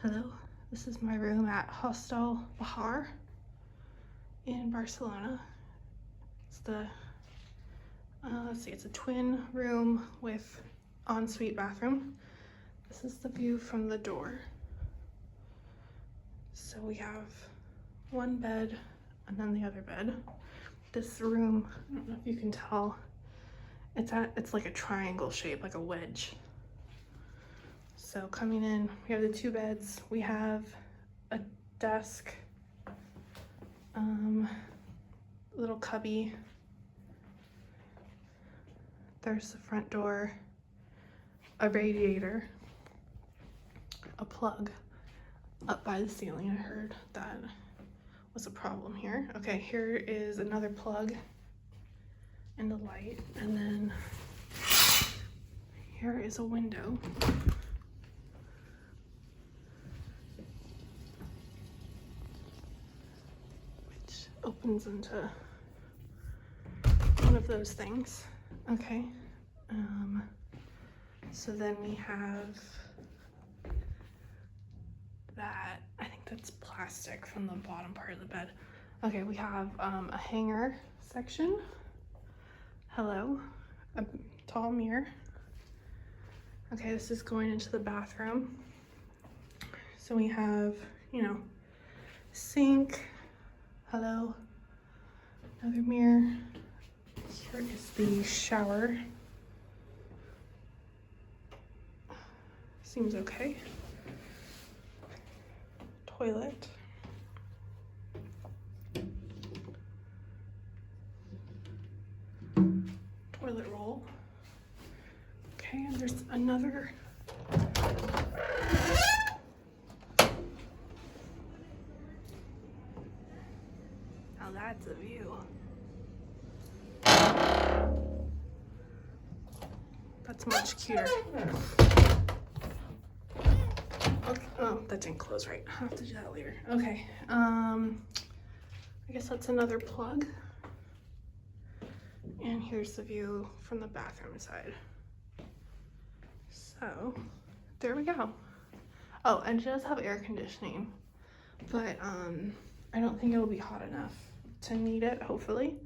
Hello, this is my room at Hostal Bejar in Barcelona. It's the, let's see, it's a twin room with ensuite bathroom. This is the view from the door. So we have one bed and then the other bed. This room, I don't know if you can tell, it's like a triangle shape, like a wedge. So coming in, we have the two beds. We have a desk, little cubby. There's the front door, a radiator, a plug up by the ceiling. I heard that was a problem here. Okay, here is another plug and a light, and then here is a window. Opens into one of those things. Okay, so then we have that, I think that's plastic from the bottom part of the bed. Okay, we have a hanger section. Hello, a tall mirror. Okay, this is going into the bathroom. So we have, sink. Hello, another mirror. Here is the shower. Seems okay. Toilet. Toilet roll. Okay, and there's another. Now that's a view. That's much cuter. Okay. Oh, that didn't close right. I'll have to do that later. Okay. I guess that's another plug. And here's the view from the bathroom side. So, there we go. Oh, and it does have air conditioning, but I don't think it'll be hot enough to need it, hopefully.